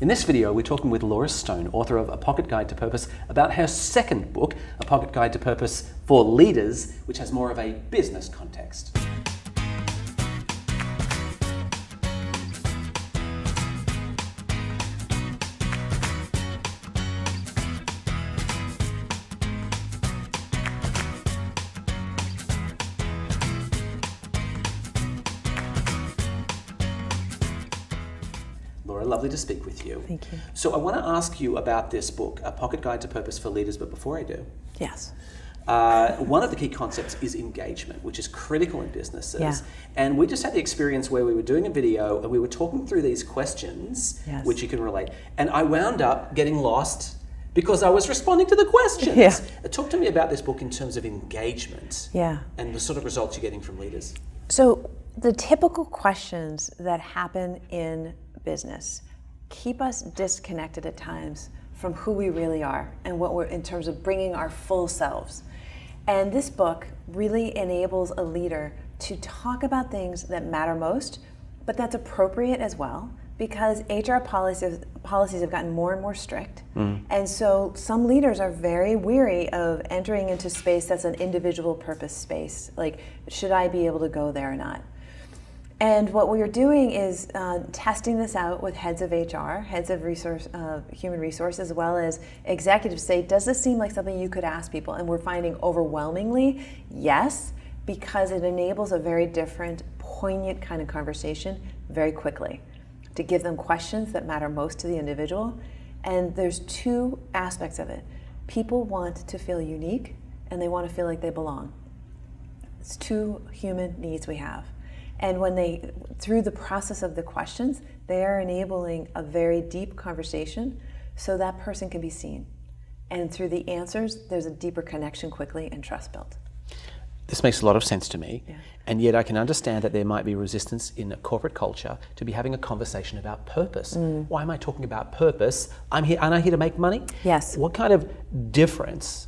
In this video, we're talking with Laura Stone, author of A Pocket Guide to Purpose, about her second book, A Pocket Guide to Purpose for Leaders, which has more of a business context. Laura, lovely to speak with you. Thank you. So I want to ask you about this book, A Pocket Guide to Purpose for Leaders, but before I do, Yes. one of the key concepts is engagement, which is critical in businesses. Yeah. And we just had the experience where we were doing a video and we were talking through these questions, Yes. which you can relate. And I wound up getting lost because I was responding to the questions. Yeah. Talk to me about this book in terms of engagement Yeah. and the sort of results you're getting from leaders. So the typical questions that happen in business keep us disconnected at times from who we really are and what we're in terms of bringing our full selves. And this book really enables a leader to talk about things that matter most, but that's appropriate as well, because HR policies have gotten more and more strict. And so some leaders are very weary of entering into space that's an individual purpose space. Like, should I be able to go there or not? And what we are doing is testing this out with heads of HR, heads of human resource, as well as executives. Say, does this seem like something you could ask people? And we're finding overwhelmingly yes, because it enables a very different, poignant kind of conversation very quickly to give them questions that matter most to the individual. And there's two aspects of it. People want to feel unique and they want to feel like they belong. It's two human needs we have. And when through the process of the questions, they are enabling a very deep conversation so that person can be seen. And through the answers, there's a deeper connection quickly and trust built. This makes a lot of sense to me, Yeah. and yet I can understand that there might be resistance in a corporate culture to be having a conversation about purpose. Why am I talking about purpose? Aren't I here to make money? Yes. What kind of difference,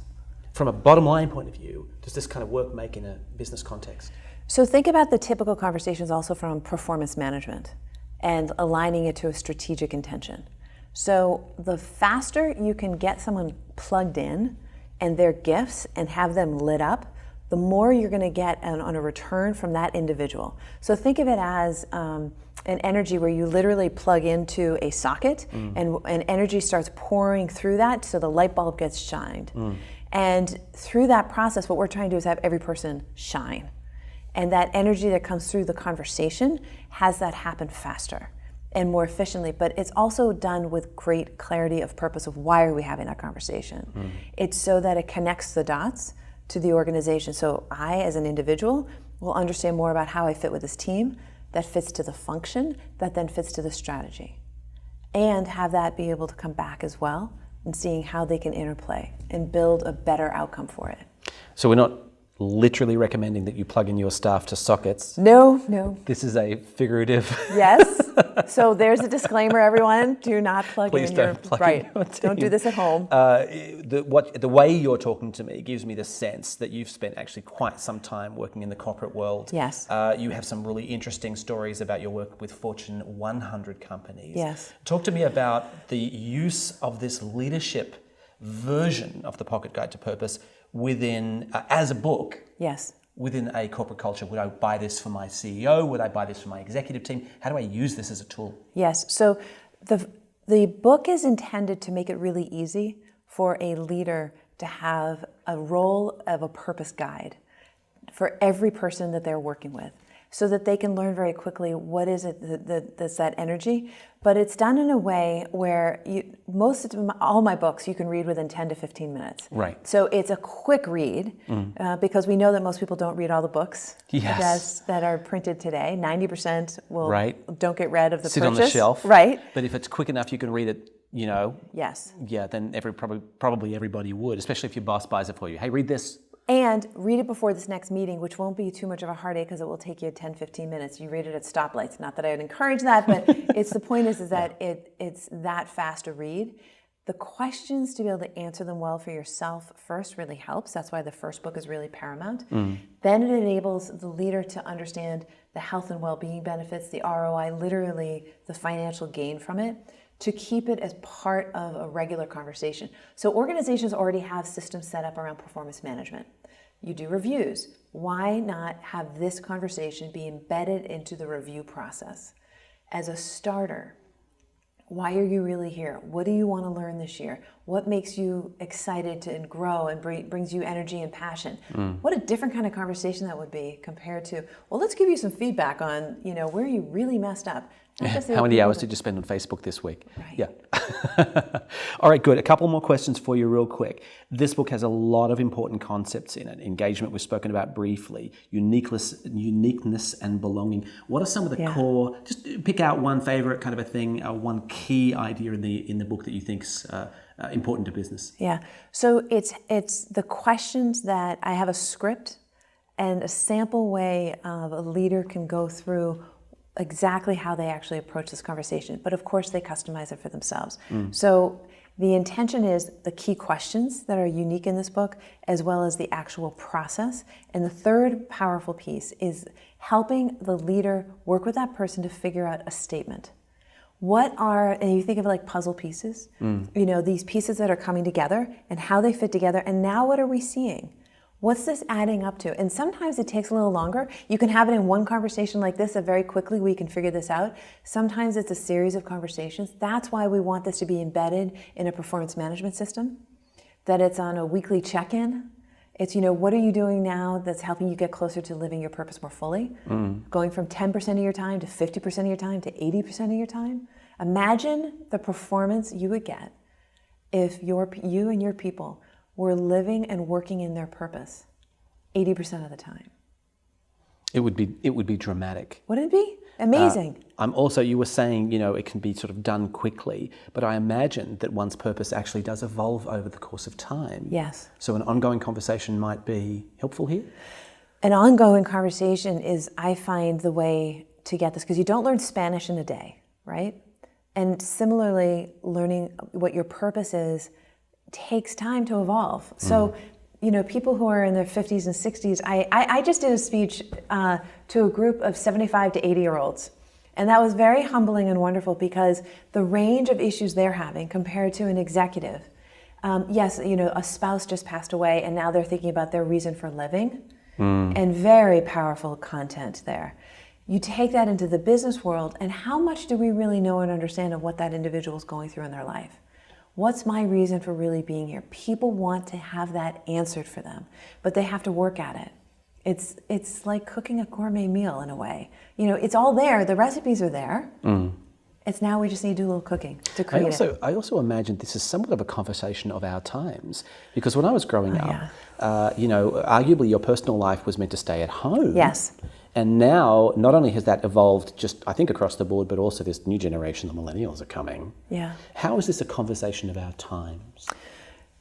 from a bottom line point of view, does this kind of work make in a business context? So think about the typical conversations also from performance management and aligning it to a strategic intention. So the faster you can get someone plugged in and their gifts and have them lit up, the more you're going to get on a return from that individual. So think of it as an energy where you literally plug into a socket and energy starts pouring through that so the light bulb gets shined. And through that process, what we're trying to do is have every person shine. And that energy that comes through the conversation has that happen faster and more efficiently, but it's also done with great clarity of purpose of why are we having that conversation. It's so that it connects the dots to the organization. So I, as an individual, will understand more about how I fit with this team, that fits to the function, that then fits to the strategy. And have that be able to come back as well and seeing how they can interplay and build a better outcome for it. So we're not literally recommending that you plug in your staff to sockets. No. This is a figurative. Yes. So there's a disclaimer, everyone. Do not plug Please in don't plug in your team. Don't do this at home. The way you're talking to me gives me the sense that you've spent actually quite some time working in the corporate world. Yes. You have some really interesting stories about your work with Fortune 100 companies. Yes. Talk to me about the use of this leadership version of the Pocket Guide to Purpose within, as a book. Yes. Within a corporate culture. Would I buy this for my CEO? Would I buy this for my executive team? How do I use this as a tool? Yes. So the book is intended to make it really easy for a leader to have a role of a purpose guide for every person that they're working with, so that they can learn very quickly what is it that's that energy. But it's done in a way where all my books you can read within 10 to 15 minutes. Right. So it's a quick read because we know that most people don't read all the books that are printed today. 90% don't get read of the Sit purchase. on the shelf. Right. But if it's quick enough, you can read it. Yes. Yeah, then probably everybody would, especially if your boss buys it for you. Hey, read this. And read it before this next meeting, which won't be too much of a heartache because it will take you 10, 15 minutes. You read it at stoplights. Not that I would encourage that, but the point is that it's that fast to read. The questions, to be able to answer them well for yourself first really helps. That's why the first book is really paramount. Then it enables the leader to understand the health and well-being benefits, the ROI, literally the financial gain from it. to keep it as part of a regular conversation. So organizations already have systems set up around performance management. You do reviews. Why not have this conversation be embedded into the review process as a starter? Why are you really here? What do you want to learn this year? What makes you excited to grow and brings you energy and passion? What a different kind of conversation that would be compared to, well, let's give you some feedback on, where you really messed up. How many hours did you spend on Facebook this week? Right. Yeah. All right, good. A couple more questions for you real quick. This book has a lot of important concepts in it. Engagement we've spoken about briefly, uniqueness and belonging. What are some of the core, just pick out one favorite kind of a thing, one key idea in the book that you think's important to business? Yeah, so it's the questions that I have a script and a sample way of a leader can go through exactly how they actually approach this conversation. But of course, they customize it for themselves. So the intention is the key questions that are unique in this book, as well as the actual process. And the third powerful piece is helping the leader work with that person to figure out a statement. And you think of it like puzzle pieces, these pieces that are coming together and how they fit together. And now what are we seeing? What's this adding up to? And sometimes it takes a little longer. You can have it in one conversation like this, that very quickly we can figure this out. Sometimes it's a series of conversations. That's why we want this to be embedded in a performance management system, that it's on a weekly check-in. It's, what are you doing now that's helping you get closer to living your purpose more fully? Going from 10% of your time to 50% of your time to 80% of your time? Imagine the performance you would get if you and your people were living and working in their purpose 80% of the time. It would be dramatic. Wouldn't it be? Amazing. You were saying, it can be sort of done quickly, but I imagine that one's purpose actually does evolve over the course of time. Yes. So an ongoing conversation might be helpful here? An ongoing conversation is, I find, the way to get this, because you don't learn Spanish in a day, right? And similarly, learning what your purpose is takes time to evolve. So, people who are in their 50s and 60s, I just did a speech to a group of 75 to 80-year-olds. And that was very humbling and wonderful because the range of issues they're having compared to an executive. Yes, a spouse just passed away and now they're thinking about their reason for living. And very powerful content there. You take that into the business world, and how much do we really know and understand of what that individual is going through in their life? What's my reason for really being here? People want to have that answered for them, but they have to work at it. It's like cooking a gourmet meal in a way. It's all there. The recipes are there. It's now we just need to do a little cooking to create it. I also imagine this is somewhat of a conversation of our times, because when I was growing up, arguably your personal life was meant to stay at home. Yes. And now, not only has that evolved just, I think, across the board, but also this new generation, the millennials, are coming. Yeah. How is this a conversation of our times?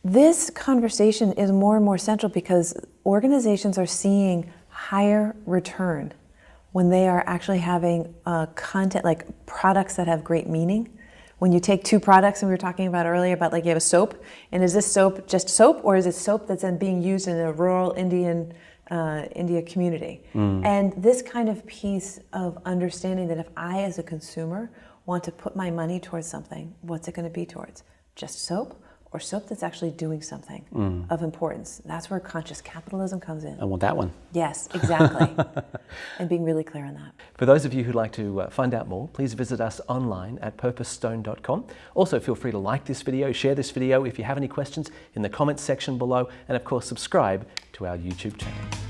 This conversation is more and more central because organizations are seeing higher return when they are actually having content, like products that have great meaning. When you take two products, and we were talking about earlier about, like, you have a soap, and is this soap just soap, or is it soap that's then being used in a rural India community? And this kind of piece of understanding that if I, as a consumer, want to put my money towards something, what's it going to be towards? Just soap, or soap that's actually doing something of importance? That's where conscious capitalism comes in. I want that one. Yes, exactly. And being really clear on that. For those of you who'd like to find out more, please visit us online at purposestone.com. Also, feel free to like this video, share this video if you have any questions in the comments section below, and of course subscribe to our YouTube channel.